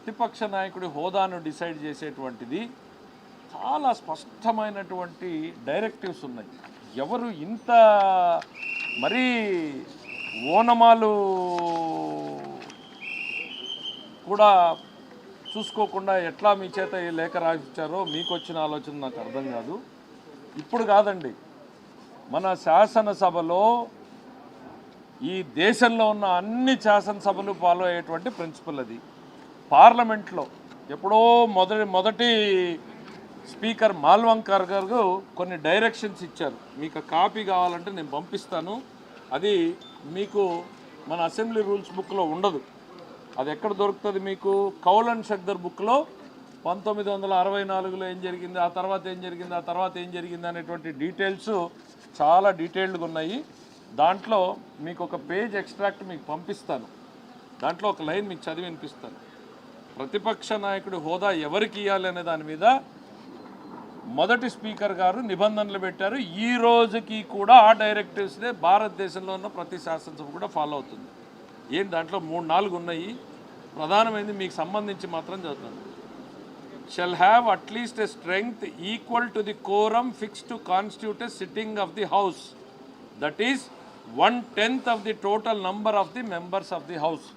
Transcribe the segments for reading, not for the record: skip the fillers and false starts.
ప్రతిపక్ష నాయకుడి హోదాను డిసైడ్ చేసేటువంటిది చాలా స్పష్టమైనటువంటి డైరెక్టివ్స్ ఉన్నాయి. ఎవరు ఇంత మరీ ఓనమాలు కూడా చూసుకోకుండా ఎట్లా మీ చేత ఈ లేఖ రాయించారో మీకు వచ్చిన ఆలోచన నాకు అర్థం కాదు. ఇప్పుడు కాదండి, మన శాసనసభలో ఈ దేశంలో ఉన్న అన్ని శాసనసభలు ఫాలో అయ్యేటువంటి ప్రిన్సిపల్ అది. పార్లమెంట్లో ఎప్పుడో మొదటి స్పీకర్ మాల్వంకర్ గారు కొన్ని డైరెక్షన్స్ ఇచ్చారు. మీకు కాపీ కావాలంటే నేను పంపిస్తాను. అది మీకు మన అసెంబ్లీ రూల్స్ బుక్లో ఉండదు. అది ఎక్కడ దొరుకుతుంది మీకు? కౌల్ అండ్ షక్దర్ బుక్లో 1964లో ఏం జరిగింది, ఆ తర్వాత ఏం జరిగింది, ఆ తర్వాత ఏం జరిగింది అనేటువంటి డీటెయిల్స్ చాలా డీటెయిల్డ్గా ఉన్నాయి. దాంట్లో మీకు ఒక పేజ్ ఎక్స్ట్రాక్ట్ మీకు పంపిస్తాను. దాంట్లో ఒక లైన్ మీకు చదివి వినిపిస్తాను. ప్రతిపక్ష నాయకుడి హోదా ఎవరికి ఇవ్వాలి అనే దాని మీద మొదటి స్పీకర్ గారు నిబంధనలు పెట్టారు. ఈ రోజుకి కూడా ఆ డైరెక్టివ్స్నే భారతదేశంలో ఉన్న ప్రతి శాసనసభ కూడా ఫాలో అవుతుంది. ఏం దాంట్లో 3-4 ఉన్నాయి. ప్రధానమైనది మీకు సంబంధించి మాత్రం చదువుతాను. Shall have at least a strength equal to the quorum fix to constitute a sitting of the house, that is 1/10 of the total number of the members of the house.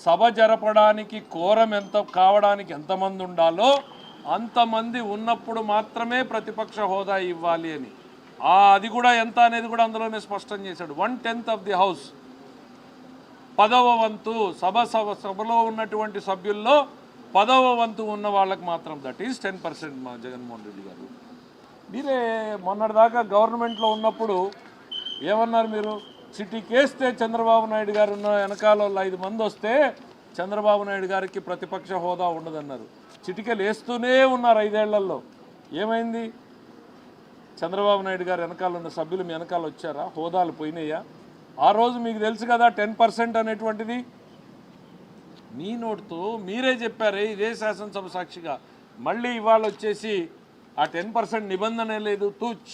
సభ జరపడానికి కోరం ఎంత కావడానికి ఎంతమంది ఉండాలో అంతమంది ఉన్నప్పుడు మాత్రమే ప్రతిపక్ష హోదా ఇవ్వాలి అని. అది కూడా ఎంత అనేది కూడా అందులోనే స్పష్టం చేశాడు. 1/10 ఆఫ్ ది హౌస్, 10వ వంతు సభలో ఉన్నటువంటి సభ్యుల్లో 10వ వంతు ఉన్న వాళ్ళకి మాత్రం, దట్ ఈస్ 10%. మా జగన్మోహన్ రెడ్డి గారు మీరే మొన్నటిదాకా గవర్నమెంట్లో ఉన్నప్పుడు ఏమన్నారు మీరు? సిటీకేస్తే చంద్రబాబు నాయుడు గారు ఉన్న వెనకాల 5 మంది వస్తే చంద్రబాబు నాయుడు గారికి ప్రతిపక్ష హోదా ఉండదన్నారు. చిటికెలు వేస్తూనే ఉన్నారు 5 ఏళ్లలో. ఏమైంది? చంద్రబాబు నాయుడు గారు వెనకాల ఉన్న సభ్యులు మీ వెనకాల వచ్చారా? హోదాలు పోయినాయా? ఆ రోజు మీకు తెలుసు కదా 10% అనేటువంటిది. మీ నోటితో మీరే చెప్పారే ఇదే శాసనసభ సాక్షిగా. మళ్ళీ ఇవాళ వచ్చేసి ఆ 10% నిబంధనే లేదు తూచ్.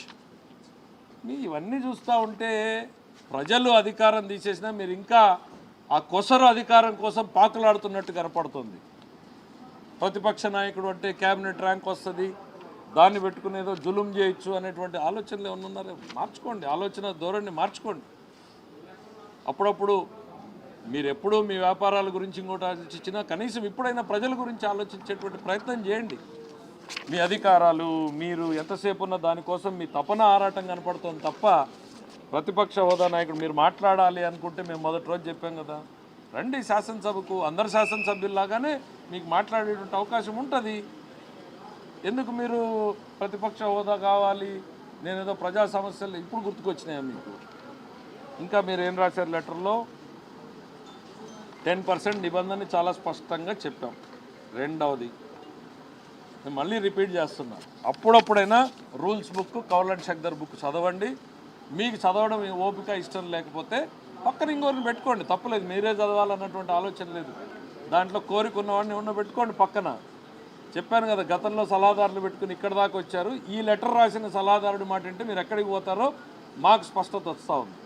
మీ ఇవన్నీ చూస్తూ ఉంటే ప్రజలు అధికారం తీసేసినా మీరు ఇంకా ఆ కొసరు అధికారం కోసం పాకులాడుతున్నట్టు కనపడుతుంది. ప్రతిపక్ష నాయకుడు అంటే క్యాబినెట్ ర్యాంక్ వస్తుంది, దాన్ని పెట్టుకునేదో జులుం చేయొచ్చు అనేటువంటి ఆలోచనలు ఏమన్నా ఉన్నారో మార్చుకోండి. ఆలోచన ధోరణి మార్చుకోండి. అప్పుడప్పుడు మీరు ఎప్పుడూ మీ వ్యాపారాల గురించి ఇంకోటి ఆలోచించినా కనీసం ఇప్పుడైనా ప్రజల గురించి ఆలోచించేటువంటి ప్రయత్నం చేయండి. మీ అధికారాలు మీరు ఎంతసేపు ఉన్న దానికోసం మీ తపన ఆరాటం కనపడుతుంది తప్ప ప్రతిపక్ష హోదా నాయకుడు మీరు మాట్లాడాలి అనుకుంటే మేము మొదటి రోజు చెప్పాం కదా, రండి శాసనసభకు. అందరు శాసనసభ్యుల్లాగానే మీకు మాట్లాడేటువంటి అవకాశం ఉంటుంది. ఎందుకు మీరు ప్రతిపక్ష హోదా కావాలి, నేనేదో ప్రజా సమస్యలు ఇప్పుడు గుర్తుకొచ్చినాయా మీకు? ఇంకా మీరు ఏం రాశారు లెటర్లో? 10% నిబంధన చాలా స్పష్టంగా చెప్పాం. రెండవది నేను మళ్ళీ రిపీట్ చేస్తున్నా, అప్పుడప్పుడైనా rules book, Kaul and Shakdher book చదవండి. మీకు చదవడం ఓపిక ఇష్టం లేకపోతే పక్కన ఇంకోరిని పెట్టుకోండి, తప్పలేదు. మీరే చదవాలన్నటువంటి ఆలోచన లేదు. దాంట్లో కోరిక ఉన్నవాడిని పెట్టుకోండి పక్కన. చెప్పాను కదా, గతంలో సలహాదారులు పెట్టుకుని ఇక్కడ దాకా వచ్చారు. ఈ లెటర్ రాసిన సలహాదారుడి మాట అంటే మీరు ఎక్కడికి పోతారో మాకు స్పష్టత వస్తూ ఉంది.